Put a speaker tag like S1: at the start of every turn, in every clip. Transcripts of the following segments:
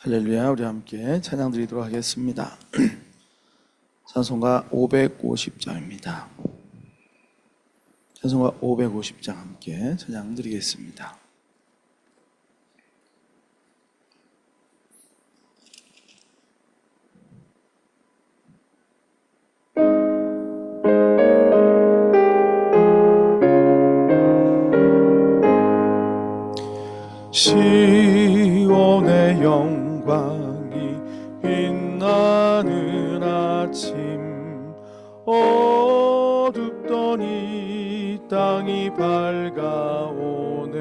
S1: 할렐루야. 우리 함께 찬양 드리도록 하겠습니다. 찬송가 550장입니다. 찬송가 550장 함께 찬양 드리겠습니다. 시온의 영광이 빛나는 아침, 어둡던 이 땅이 밝아오네.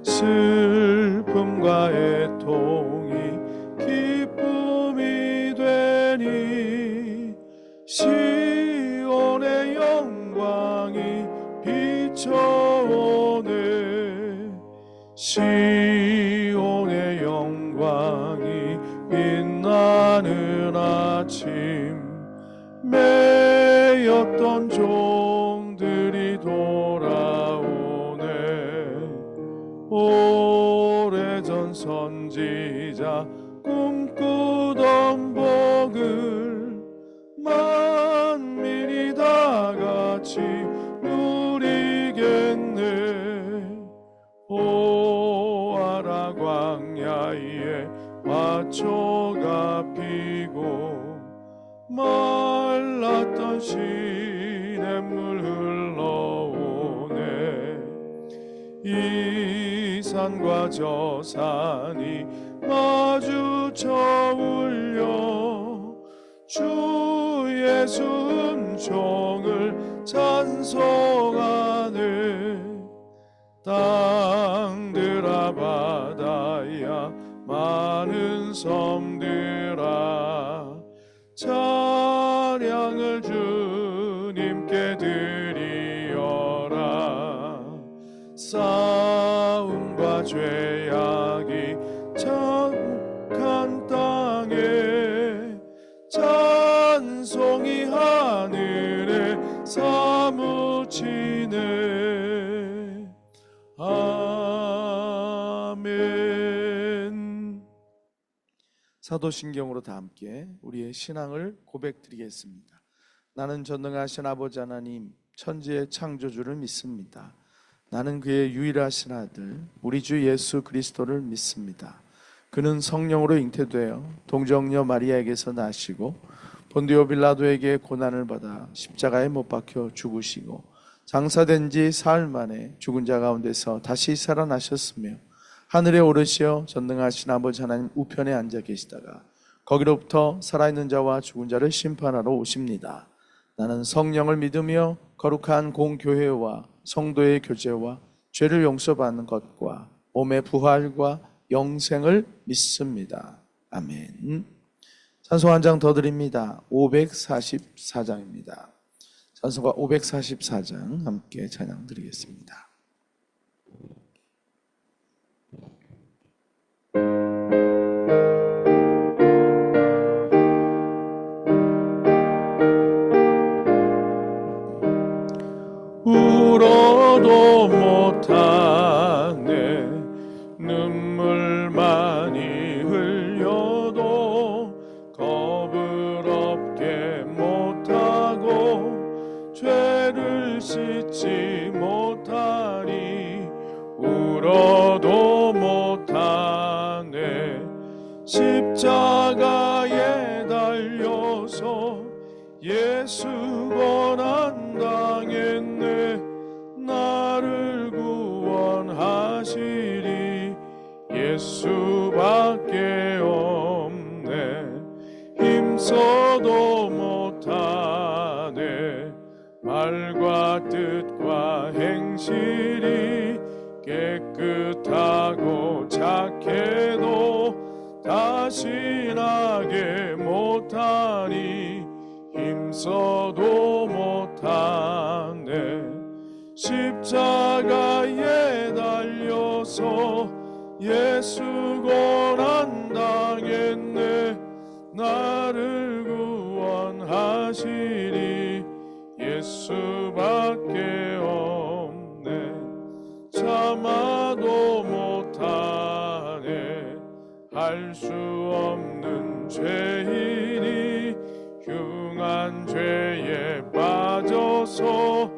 S1: 슬픔과 애통이 기쁨이 되니 시온의 영광이 비춰오네. 시온의 영광이 빛나는 아침, 매였던 종들이 돌아오네. 오래전 선지자 꿈꾸던 복을 만민이 다같이 누리겠네. 오아라 광야에 화초가 피고 말랐던 시냇물 흘러오네. 이 산과 저 산이 마주쳐 울려 주 예수 은총을 찬송하네. 땅들아 바다야 많은 섬들아 찬양을 주님께 드리어라. 싸움과 죄악이 참혹한 땅에 찬송이 하늘에 사무치네. 아멘. 사도신경으로 다 함께 우리의 신앙을 고백드리겠습니다. 나는 전능하신 아버지 하나님 천지의 창조주를 믿습니다. 나는 그의 유일하신 아들 우리 주 예수 그리스도를 믿습니다. 그는 성령으로 잉태되어 동정녀 마리아에게서 나시고 본디오 빌라도에게 고난을 받아 십자가에 못 박혀 죽으시고 장사된 지 사흘 만에 죽은 자 가운데서 다시 살아나셨으며 하늘에 오르시어 전능하신 아버지 하나님 우편에 앉아 계시다가 거기로부터 살아있는 자와 죽은 자를 심판하러 오십니다. 나는 성령을 믿으며 거룩한 공교회와 성도의 교제와 죄를 용서받는 것과 몸의 부활과 영생을 믿습니다. 아멘. 찬송 한 장 더 드립니다. 544장입니다. 찬송가 544장 함께 찬양 드리겠습니다. 울어도 못하네. 눈물 많이 흘려도 겁을 없게 못하고 죄를 씻지 못하니 울어도 못하네. 십자가에 달려서 예수 고난 당했네. 나를 구원하시리 예수밖에 없네. 힘써도 못하네. 말과 뜻과 행실이 깨끗하고 착해도 다시 나게 못하니 힘써도 못하네. 십자가에 달려서 예수 고난 당했네. 나를 구원하시리 예수밖에 없네. 참아도 못하네. 할 수 없는 죄인이 흉한 죄에 빠져서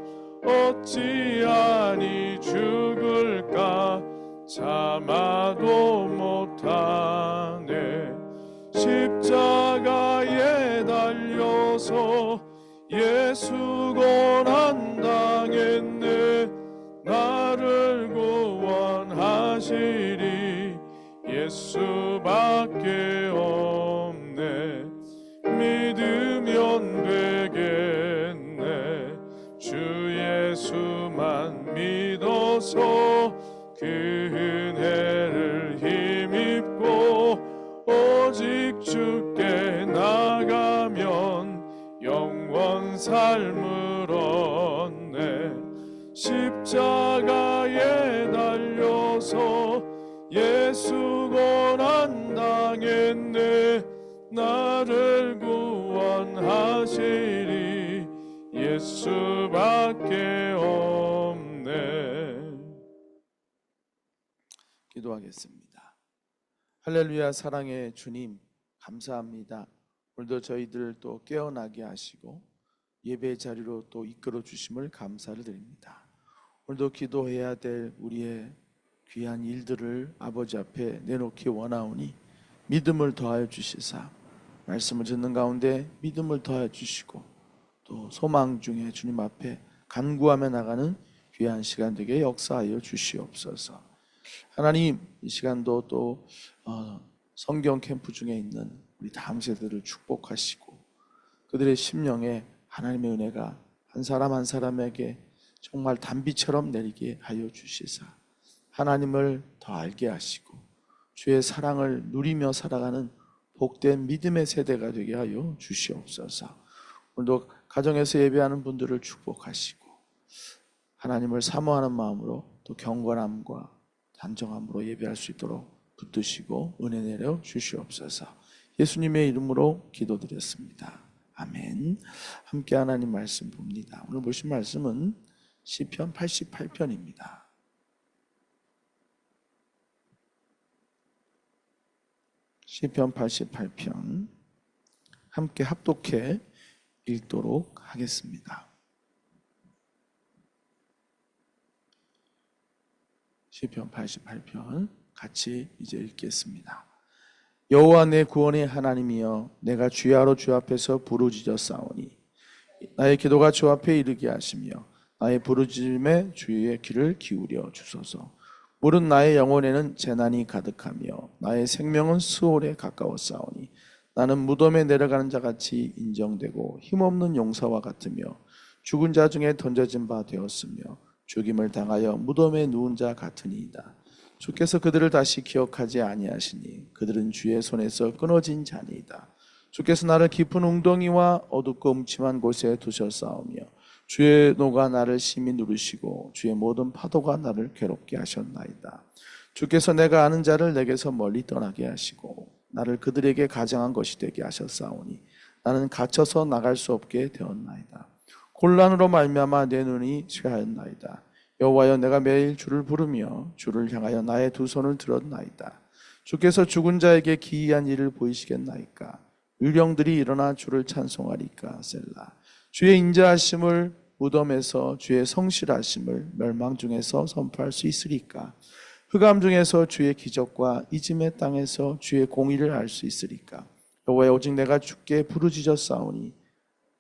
S1: 어찌하니 죽을까 참아도 못하네. 십자가에 달려서 예수 고난 당했네. 나를 구원하시리 예수밖에 없네. 믿으면 되겠네. 주 예수만 믿어서 그 은혜를 힘입고 오직 주께 나가면 영원 삶을 얻네. 십자가에 달려서 예수 고난 당했네. 나를 구원하시리 예수밖에 없네. 기도하겠습니다. 할렐루야. 사랑의 주님, 감사합니다. 오늘도 저희들을 또 깨어나게 하시고 예배 자리로 또 이끌어 주심을 감사를 드립니다. 오늘도 기도해야 될 우리의 귀한 일들을 아버지 앞에 내놓기 원하오니 믿음을 더하여 주시사 말씀을 듣는 가운데 믿음을 더하여 주시고 또 소망 중에 주님 앞에 간구하며 나가는 귀한 시간 되게 역사하여 주시옵소서. 하나님, 이 시간도 또 성경 캠프 중에 있는 우리 다음 세대를 축복하시고 그들의 심령에 하나님의 은혜가 한 사람 한 사람에게 정말 단비처럼 내리게 하여 주시사 하나님을 더 알게 하시고 주의 사랑을 누리며 살아가는 복된 믿음의 세대가 되게 하여 주시옵소서. 오늘도 가정에서 예배하는 분들을 축복하시고 하나님을 사모하는 마음으로 또 경건함과 단정함으로 예배할 수 있도록 붙드시고 은혜 내려 주시옵소서. 예수님의 이름으로 기도드렸습니다. 아멘. 함께 하나님 말씀 봅니다. 오늘 보신 말씀은 시편 88편입니다. 시편 88편 함께 합독해 읽도록 하겠습니다. 시편 88편 같이 이제 읽겠습니다. 여호와 내 구원의 하나님이여, 내가 주야로 주 앞에서 부르짖어 싸우니 나의 기도가 주 앞에 이르게 하시며 나의 부르짖음에 주의 귀를 기울여 주소서. 물은 나의 영혼에는 재난이 가득하며 나의 생명은 수월에 가까워 싸우니 나는 무덤에 내려가는 자같이 인정되고 힘없는 용사와 같으며 죽은 자 중에 던져진 바 되었으며 죽임을 당하여 무덤에 누운 자 같으니이다. 주께서 그들을 다시 기억하지 아니하시니 그들은 주의 손에서 끊어진 자니이다. 주께서 나를 깊은 웅덩이와 어둡고 음침한 곳에 두셨사오며 주의 노가 나를 심히 누르시고 주의 모든 파도가 나를 괴롭게 하셨나이다. 주께서 내가 아는 자를 내게서 멀리 떠나게 하시고 나를 그들에게 가장한 것이 되게 하셨사오니 나는 갇혀서 나갈 수 없게 되었나이다. 곤란으로 말미암아 내 눈이 쇠하였나이다. 여호와여, 내가 매일 주를 부르며 주를 향하여 나의 두 손을 들었나이다. 주께서 죽은 자에게 기이한 일을 보이시겠나이까? 유령들이 일어나 주를 찬송하리까? 셀라. 주의 인자하심을 무덤에서 주의 성실하심을 멸망 중에서 선포할 수 있으리까? 흑암 중에서 주의 기적과 이짐의 땅에서 주의 공의를 알 수 있으리까? 여호와여, 오직 내가 주께 부르짖었사오니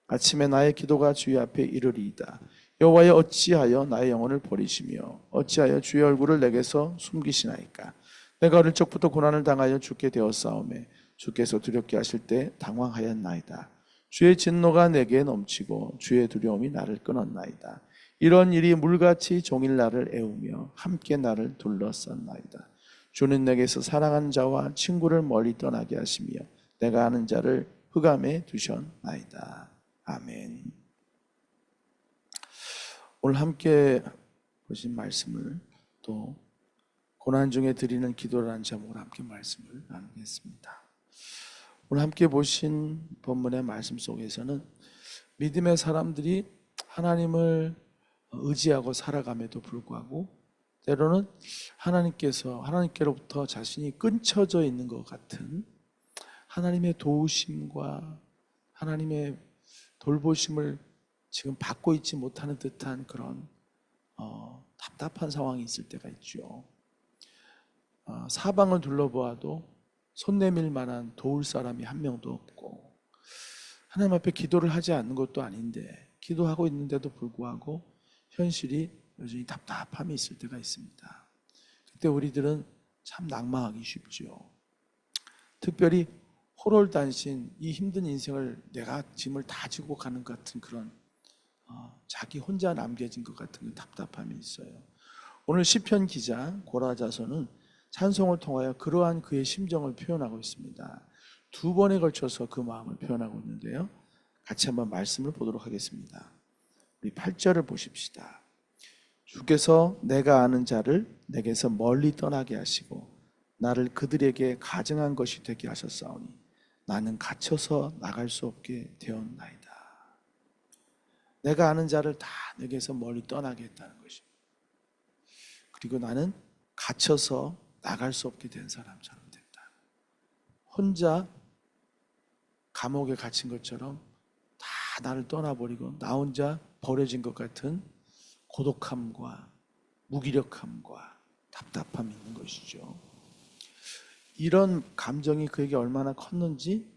S1: 아침에 나의 기도가 주의 앞에 이르리이다. 여호와여, 어찌하여 나의 영혼을 버리시며 어찌하여 주의 얼굴을 내게서 숨기시나이까? 내가 어릴 적부터 고난을 당하여 죽게 되었사오매 주께서 두렵게 하실 때 당황하였나이다. 주의 진노가 내게 넘치고 주의 두려움이 나를 끊었나이다. 이런 일이 물같이 종일 나를 애우며 함께 나를 둘러쌌나이다. 주는 내게서 사랑하는 자와 친구를 멀리 떠나게 하시며 내가 아는 자를 흑암에 두셨나이다. 아멘. 오늘 함께 보신 말씀을 또 고난 중에 드리는 기도라는 제목으로 함께 말씀을 나누겠습니다. 오늘 함께 보신 본문의 말씀 속에서는 믿음의 사람들이 하나님을 의지하고 살아감에도 불구하고 때로는 하나님께로부터 자신이 끊쳐져 있는 것 같은 하나님의 도우심과 하나님의 돌보심을 지금 받고 있지 못하는 듯한 그런 답답한 상황이 있을 때가 있죠. 사방을 둘러보아도 손 내밀 만한 도울 사람이 한 명도 없고 하나님 앞에 기도를 하지 않는 것도 아닌데 기도하고 있는데도 불구하고 현실이 여전히 답답함이 있을 때가 있습니다. 그때 우리들은 참 낙망하기 쉽죠. 특별히 호롤단신 이 힘든 인생을 내가 짐을 다 지고 가는 것 같은 그런 자기 혼자 남겨진 것 같은 답답함이 있어요. 오늘 시편 기자 고라자서는 찬송을 통하여 그러한 그의 심정을 표현하고 있습니다. 두 번에 걸쳐서 그 마음을 표현하고 있는데요. 같이 한번 말씀을 보도록 하겠습니다. 우리 8절을 보십시다. 주께서 내가 아는 자를 내게서 멀리 떠나게 하시고 나를 그들에게 가증한 것이 되게 하셨사오니 나는 갇혀서 나갈 수 없게 되었나이다. 내가 아는 자를 다 내게서 멀리 떠나게 했다는 것입니다. 그리고 나는 갇혀서 나갈 수 없게 된 사람처럼 됐다. 혼자 감옥에 갇힌 것처럼 다 나를 떠나버리고 나 혼자 버려진 것 같은 고독함과 무기력함과 답답함이 있는 것이죠. 이런 감정이 그에게 얼마나 컸는지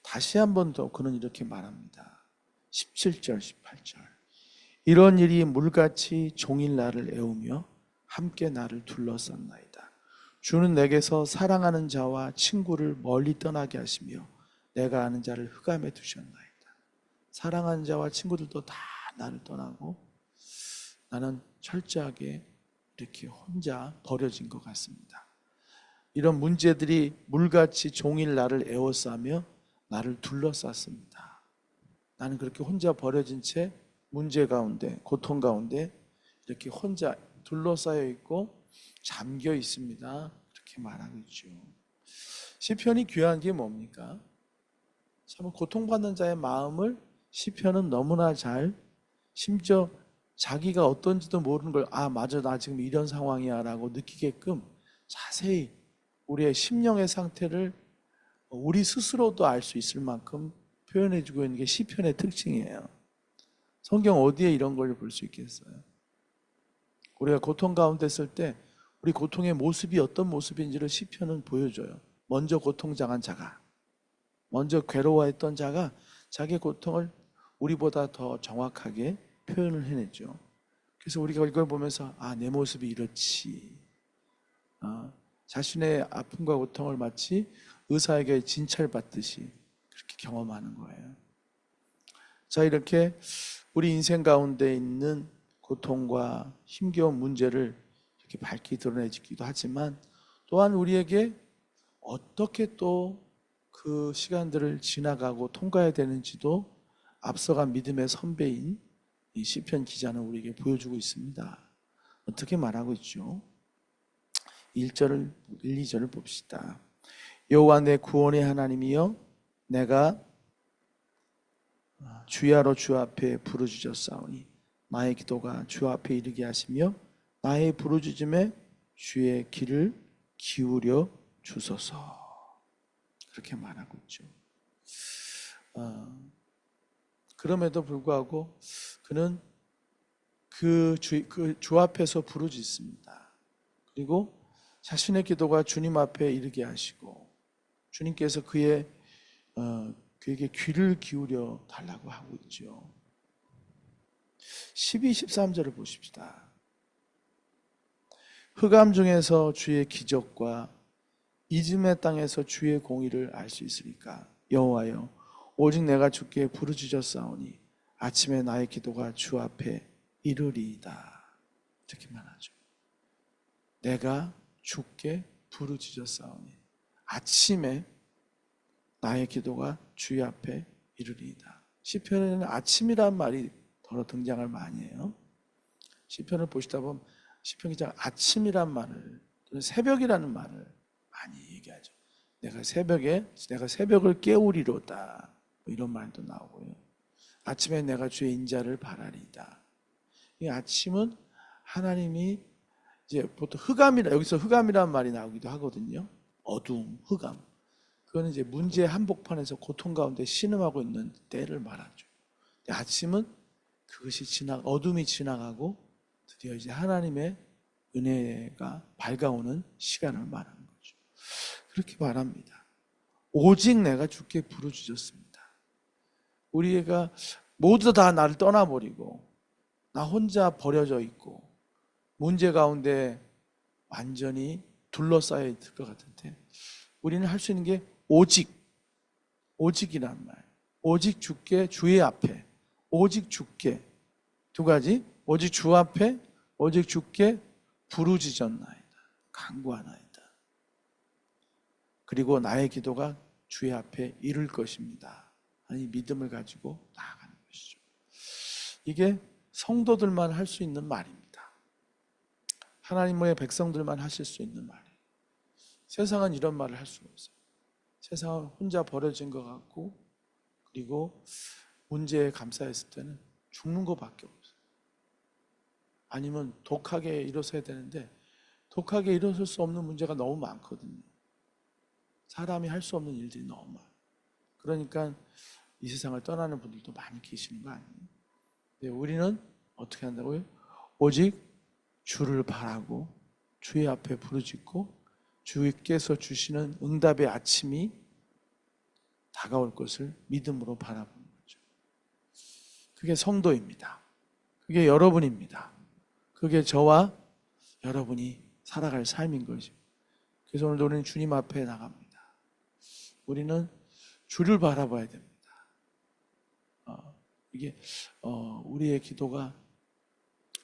S1: 다시 한 번 더 그는 이렇게 말합니다. 17절, 18절. 이런 일이 물같이 종일 나를 애우며 함께 나를 둘러쌌나이다. 주는 내게서 사랑하는 자와 친구를 멀리 떠나게 하시며 내가 아는 자를 흑암에 두셨나이다. 사랑하는 자와 친구들도 다 나를 떠나고 나는 철저하게 이렇게 혼자 버려진 것 같습니다. 이런 문제들이 물같이 종일 나를 에워싸며 나를 둘러쌌습니다. 나는 그렇게 혼자 버려진 채 문제 가운데, 고통 가운데 이렇게 혼자 둘러싸여 있고 잠겨 있습니다. 그렇게 말하고 있죠. 시편이 귀한 게 뭡니까? 참 고통받는 자의 마음을 시편은 너무나 잘, 심지어 자기가 어떤지도 모르는 걸 맞아 나 지금 이런 상황이야 라고 느끼게끔 자세히 우리의 심령의 상태를 우리 스스로도 알 수 있을 만큼 표현해주고 있는 게 시편의 특징이에요. 성경 어디에 이런 걸 볼 수 있겠어요? 우리가 고통 가운데 있을 때 우리 고통의 모습이 어떤 모습인지를 시편은 보여줘요. 먼저 고통당한 자가, 먼저 괴로워했던 자가 자기 고통을 우리보다 더 정확하게 표현을 해내죠. 그래서 우리가 이걸 보면서 내 모습이 이렇지, 자신의 아픔과 고통을 마치 의사에게 진찰받듯이 그렇게 경험하는 거예요. 자, 이렇게 우리 인생 가운데 있는 고통과 힘겨운 문제를 이렇게 밝히 드러내기도 하지만 또한 우리에게 어떻게 또 그 시간들을 지나가고 통과해야 되는지도 앞서간 믿음의 선배인 이 시편 기자는 우리에게 보여주고 있습니다. 어떻게 말하고 있죠? 1, 2절을 봅시다. 여호와 내 구원의 하나님이여 내가 주야로 주 앞에 부르짖었사오니 나의 기도가 주 앞에 이르게 하시며 나의 부르짖음에 주의 귀를 기울여 주소서. 그렇게 말하고 있죠. 그럼에도 불구하고 그는 그 주 앞에서 부르짖습니다. 그리고 자신의 기도가 주님 앞에 이르게 하시고 주님께서 그에게 귀를 기울여 달라고 하고 있죠. 12, 13절을 보십시다. 흑암 중에서 주의 기적과 이즘의 땅에서 주의 공의를 알 수 있으리까? 여호와여 오직 내가 주께 부르짖었사오니 아침에 나의 기도가 주 앞에 이르리이다. 이렇게 말하죠. 내가 주께 부르짖었사오니 아침에 나의 기도가 주의 앞에 이르리이다. 시편에는 아침이란 말이 더러 등장을 많이 해요. 시편을 보시다 보면 시편 기자가 아침이란 말을 또는 새벽이라는 말을 많이 얘기하죠. 내가 새벽을 깨우리로다. 뭐 이런 말도 나오고요. 아침에 내가 주의 인자를 바라리이다. 이 아침은 하나님이 이제 보통 흑암이라, 여기서 흑암이라는 말이 나오기도 하거든요. 어두움, 흑암. 그거는 이제 문제의 한복판에서 고통 가운데 신음하고 있는 때를 말하죠. 아침은 그것이 어둠이 지나가고 드디어 이제 하나님의 은혜가 밝아오는 시간을 말하는 거죠. 그렇게 말합니다. 오직 내가 주께 부르짖었습니다. 우리가 모두 다 나를 떠나버리고 나 혼자 버려져 있고 문제 가운데 완전히 둘러싸여 있을 것 같은데, 우리는 할 수 있는 게 오직이란 말. 오직 주께, 주의 앞에, 오직 주께. 두 가지. 오직 주 앞에, 오직 주께 부르짖었나이다. 간구하나이다. 그리고 나의 기도가 주의 앞에 이를 것입니다. 아니, 믿음을 가지고 나아가는 것이죠. 이게 성도들만 할 수 있는 말입니다. 하나님의 백성들만 하실 수 있는 말이에요. 세상은 이런 말을 할 수가 없어요. 세상은 혼자 버려진 것 같고, 그리고 문제에 감싸였을 때는 죽는 것밖에 없어요. 아니면 독하게 일어서야 되는데 독하게 일어설 수 없는 문제가 너무 많거든요. 사람이 할 수 없는 일들이 너무 많아요. 그러니까 이 세상을 떠나는 분들도 많이 계시는 거 아니에요? 근데 우리는 어떻게 한다고요? 오직 주를 바라고 주의 앞에 부르짖고 주께서 주시는 응답의 아침이 다가올 것을 믿음으로 바라보는 거죠. 그게 성도입니다. 그게 여러분입니다. 그게 저와 여러분이 살아갈 삶인 거죠. 그래서 오늘도 우리는 주님 앞에 나갑니다. 우리는 주를 바라봐야 됩니다. 우리의 기도가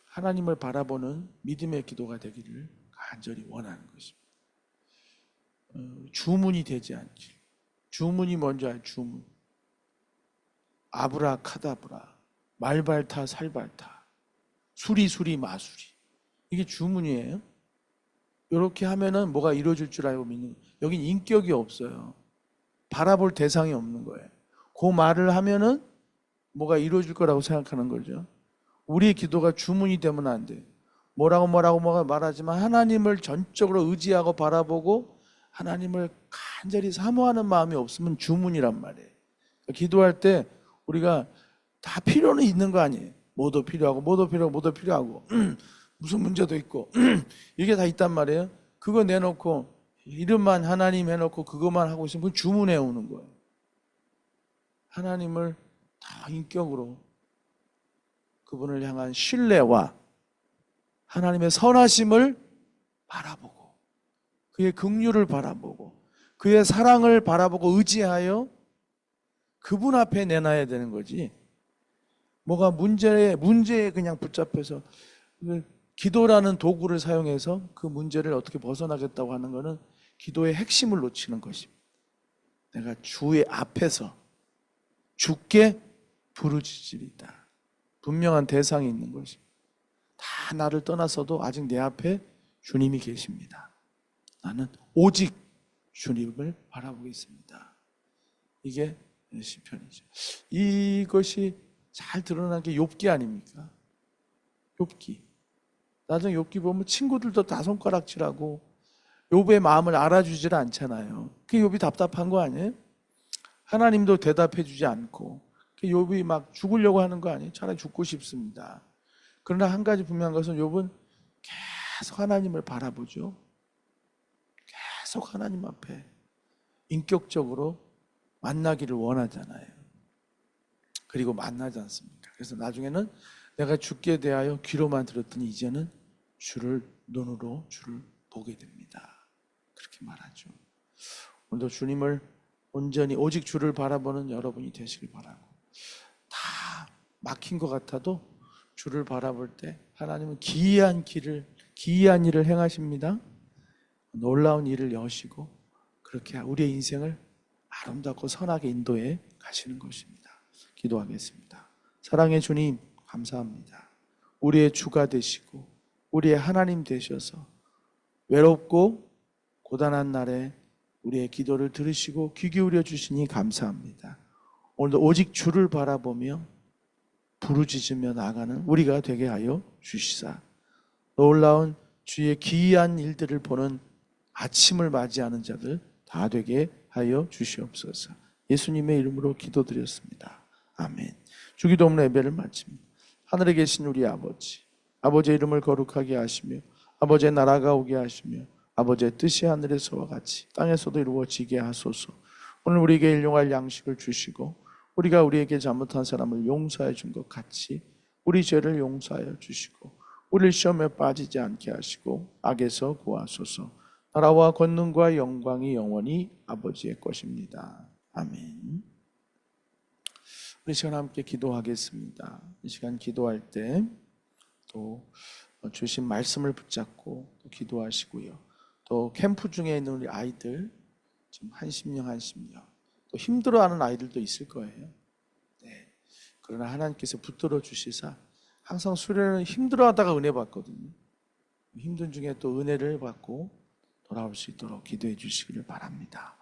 S1: 하나님을 바라보는 믿음의 기도가 되기를 간절히 원하는 것입니다. 주문이 되지 않길. 주문이 뭔지 알죠? 주문. 아브라카다브라, 말발타 살발타, 수리수리 마수리. 이게 주문이에요. 이렇게 하면은 뭐가 이루어질 줄 알고 믿는 거예요. 여긴 인격이 없어요. 바라볼 대상이 없는 거예요. 그 말을 하면은 뭐가 이루어질 거라고 생각하는 거죠. 우리의 기도가 주문이 되면 안 돼요. 뭐라고 말하지만 하나님을 전적으로 의지하고 바라보고 하나님을 간절히 사모하는 마음이 없으면 주문이란 말이에요. 기도할 때 우리가 다 필요는 있는 거 아니에요. 뭐도 필요하고 무슨 문제도 있고 이게 다 있단 말이에요. 그거 내놓고 이름만 하나님 해놓고 그것만 하고 있으면 그건 주문해 오는 거예요. 하나님을 다 인격으로 그분을 향한 신뢰와 하나님의 선하심을 바라보고 그의 긍휼을 바라보고 그의 사랑을 바라보고 의지하여 그분 앞에 내놔야 되는 거지. 뭐가 문제에 그냥 붙잡혀서 기도라는 도구를 사용해서 그 문제를 어떻게 벗어나겠다고 하는 것은 기도의 핵심을 놓치는 것입니다. 내가 주의 앞에서 주께 부르짖으리다. 분명한 대상이 있는 것입니다. 다 나를 떠나서도 아직 내 앞에 주님이 계십니다. 나는 오직 주님을 바라보겠습니다. 이게 시편이죠. 이것이 잘 드러난 게 욥기 아닙니까? 욥기. 나중에 욥기 보면 친구들도 다 손가락질하고 욥의 마음을 알아주질 않잖아요. 그게 욥이 답답한 거 아니에요? 하나님도 대답해 주지 않고 욥이 막 죽으려고 하는 거 아니에요? 차라리 죽고 싶습니다. 그러나 한 가지 분명한 것은 욥은 계속 하나님을 바라보죠. 계속 하나님 앞에 인격적으로 만나기를 원하잖아요. 그리고 만나지 않습니까? 그래서 나중에는 내가 주께 대하여 귀로만 들었더니 이제는 주를 눈으로 주를 보게 됩니다. 그렇게 말하죠. 오늘도 주님을 온전히 오직 주를 바라보는 여러분이 되시길 바라고, 다 막힌 것 같아도 주를 바라볼 때 하나님은 기이한 일을 행하십니다. 놀라운 일을 여시고 그렇게 우리의 인생을 아름답고 선하게 인도해 가시는 것입니다. 기도하겠습니다. 사랑의 주님, 감사합니다. 우리의 주가 되시고 우리의 하나님 되셔서 외롭고 고단한 날에 우리의 기도를 들으시고 귀 기울여 주시니 감사합니다. 오늘도 오직 주를 바라보며 부르짖으며 나가는 우리가 되게 하여 주시사 놀라운 주의 기이한 일들을 보는 아침을 맞이하는 자들 다 되게 하여 주시옵소서. 예수님의 이름으로 기도드렸습니다. 아멘. 주기도문 예배를 마칩니다. 하늘에 계신 우리 아버지, 아버지의 이름을 거룩하게 하시며 아버지의 나라가 오게 하시며 아버지의 뜻이 하늘에서와 같이 땅에서도 이루어지게 하소서. 오늘 우리에게 일용할 양식을 주시고 우리가 우리에게 잘못한 사람을 용서해 준 것 같이 우리 죄를 용서하여 주시고 우리를 시험에 빠지지 않게 하시고 악에서 구하소서. 나라와 권능과 영광이 영원히 아버지의 것입니다. 아멘. 우리 시간 함께 기도하겠습니다. 이 시간 기도할 때 또 주신 말씀을 붙잡고 또 기도하시고요. 또 캠프 중에 있는 우리 아이들 지금 한심령 또 힘들어하는 아이들도 있을 거예요. 네. 그러나 하나님께서 붙들어 주시사 항상 수련은 힘들어하다가 은혜 받거든요. 힘든 중에 또 은혜를 받고 돌아올 수 있도록 기도해 주시기를 바랍니다.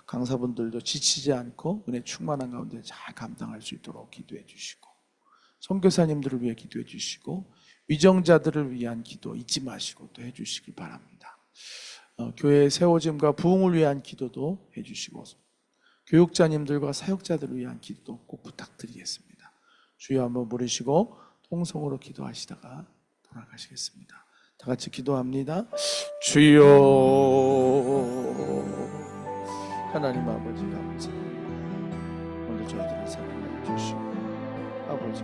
S1: 강사분들도 지치지 않고 은혜 충만한 가운데 잘 감당할 수 있도록 기도해 주시고 선교사님들을 위해 기도해 주시고 위정자들을 위한 기도 잊지 마시고 또 해주시길 바랍니다. 교회 세워짐과 부흥을 위한 기도도 해주시고 교육자님들과 사역자들을 위한 기도도 꼭 부탁드리겠습니다. 주여 한번 부르시고 통성으로 기도하시다가 돌아가시겠습니다. 다 같이 기도합니다. 주여 하나님 아버지 감사합니다. 오늘 저희들을 사랑해 주시고 아버지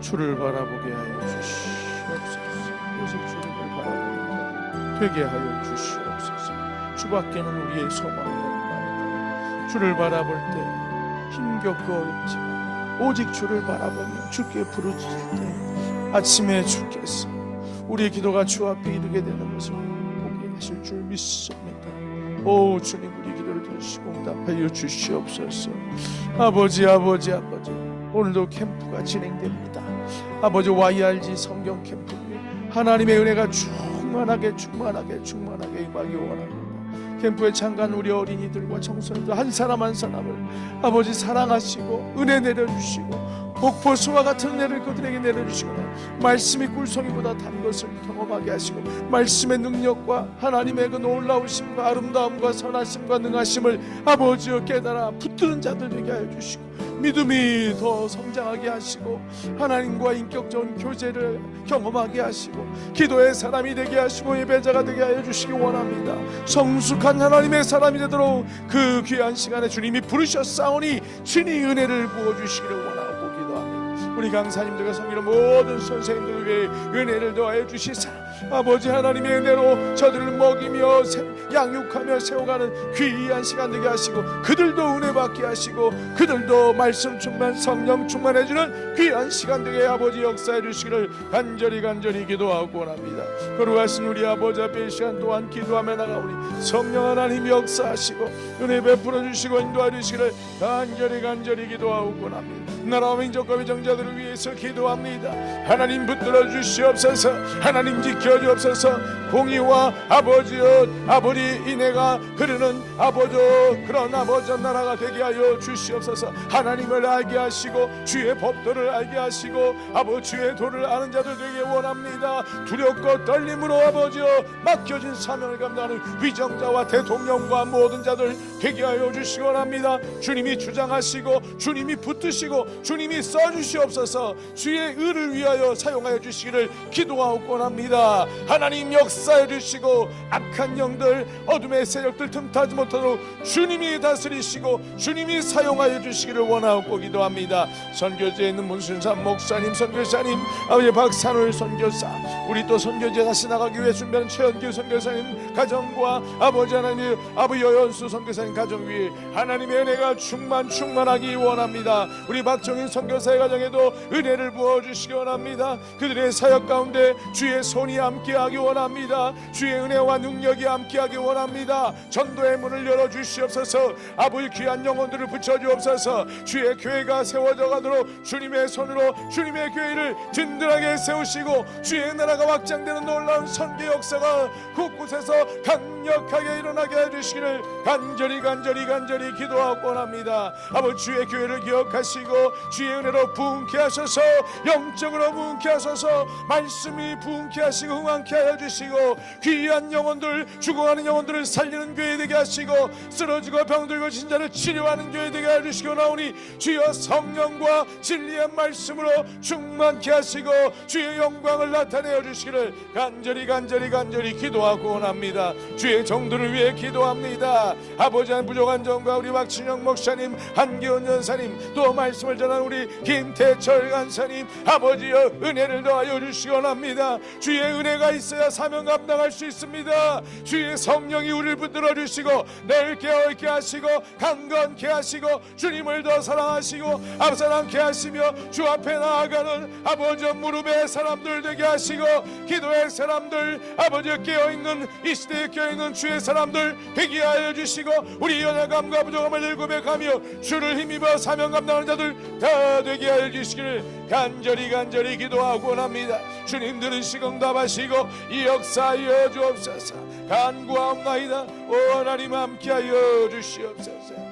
S1: 주를 바라보게 하여 주시옵소서. 오직 주를 바라보는 자 되게 하여 주시옵소서. 주밖에는 우리의 소망이 없나이다. 주를 바라볼 때 힘겹고 어렵지만 오직 주를 바라보며 주께 부르짖을 때 아침에 주께서 우리의 기도가 주 앞에 이르게 되는 것을 보게 하실 줄 믿습니다. 오 주님, 우리 기도를 들으시고 응답하여 주시옵소서. 아버지 오늘도 캠프가 진행됩니다. 아버지 YRG 성경 캠프 위에 하나님의 은혜가 충만하게 임하기 원합니다. 캠프에 참가한 우리 어린이들과 청소년들 한 사람 한 사람을 아버지 사랑하시고 은혜 내려주시고 폭포수와 같은 은혜를 그들에게 내려주시거나 말씀이 꿀송이보다 단 것을 경험하게 하시고 말씀의 능력과 하나님의 그 놀라우심과 아름다움과 선하심과 능하심을 아버지여 깨달아 붙드는 자들 되게 하여 주시고 믿음이 더 성장하게 하시고 하나님과 인격적인 교제를 경험하게 하시고 기도의 사람이 되게 하시고 예배자가 되게 하여 주시기 원합니다. 성숙한 하나님의 사람이 되도록 그 귀한 시간에 주님이 부르셨사오니 친히 은혜를 부어주시기를 원하고 기도합니다. 우리 강사님들과 섬기는 모든 선생님들 위해 은혜를 더하여 주시사 아버지 하나님의 은혜로 저들을 먹이며 양육하며 세워가는 귀한 시간 되게 하시고 그들도 은혜 받게 하시고 그들도 말씀 충만 성령 충만해주는 귀한 시간 되게 아버지 역사해 주시기를 간절히 기도하고 원합니다. 거룩하신 우리 아버지 앞에 이 시간 또한 기도하며 나가오니 성령 하나님 역사하시고 은혜 베풀어 주시고 인도하여 주시기를 간절히 기도하고 원합니다. 나라와 민족과 위정자들을 위해서 기도합니다. 하나님 붙들어 주시옵소서. 하나님 지켜주옵소서. 공의와 아버지여 아버지 인애가 흐르는 아버지여 그런 아버지 나라가 되게 하여 주시옵소서. 하나님을 알게 하시고 주의 법도를 알게 하시고 아버지 주의 도를 아는 자들 되게 원합니다. 두렵고 떨림으로 아버지여 맡겨진 사명을 감당하는 위정자와 대통령과 모든 자들 되게 하여 주시기 원합니다. 주님이 주장하시고 주님이 붙드시고 주님이 써주시옵소서. 주의 의를 위하여 사용하여 주시기를 기도하고 원합니다. 하나님 역사해 주시고 악한 영들 어둠의 세력들 틈타지 못하도록 주님이 다스리시고 주님이 사용하여 주시기를 원하고 기도합니다. 선교지에 있는 문순삼 목사님 선교사님 아버지 박산울 선교사 우리 또 선교지에 다시 나가기 위해 준비하는 최현규 선교사님 가정과 아버지 하나님 아버지 여연수 선교사님 가정 위에 하나님의 은혜가 충만하기 원합니다. 우리 박정인 선교사의 가정에도 은혜를 부어주시기 원합니다. 그들의 사역 가운데 주의 손이 함께하기 원합니다. 주의 은혜와 능력이 함께하기 원합니다. 전도의 문을 열어주시옵소서. 아버지 귀한 영혼들을 붙여주옵소서. 주의 교회가 세워져 가도록 주님의 손으로 주님의 교회를 든든하게 세우시고 주의 나라가 확장되는 놀라운 선교 역사가 곳곳에서 강력하게 일어나게 해주시기를 간절히 기도하고 원합니다. 아버지 주의 교회를 기억하시고 주의 은혜로 부흥케 하소서. 영적으로 부흥케 하소서. 말씀이 부흥케 하시고 흥왕케 하여 주시고 귀한 영혼들, 죽어가는 영혼들을 살리는 교회 되게 하시고 쓰러지고 병들고 진자를 치료하는 교회 되게 하여 주시고 나오니 주여 성령과 진리의 말씀으로 충만케 하시고 주의 영광을 나타내어 주시기를 간절히 기도하고 원합니다. 주의 정도를 위해 기도합니다. 아버지 한 부족한 정과 우리 박진영 목사님, 한기훈 전사님, 또 말씀을 전한 우리 김태철 간사님, 아버지여 은혜를 더하여 주시기 원합니다. 주의 은혜가 있어야 사명 감당할 수 있습니다. 주의 성령이 우리를 붙들어 주시고 늘 깨어있게 하시고 강건케 하시고 주님을 더 사랑하시고 앞서랑케 하시며 주 앞에 나아가는 아버지 무릎의 사람들 되게 하시고 기도의 사람들, 아버지 깨어있는 이 시대에 깨어있는 주의 사람들 되게 하여 주시고 우리 연약함과 부족함을 고백하며 주를 힘입어 사명 감당하는 자들 다 되게 하여 주시기를 간절히 기도하고 원합니다. 주님 들으시고 응답하시고 이 역사하여 주옵소서. 간구하옵나이다. 오 하나님 함께하여 주시옵소서.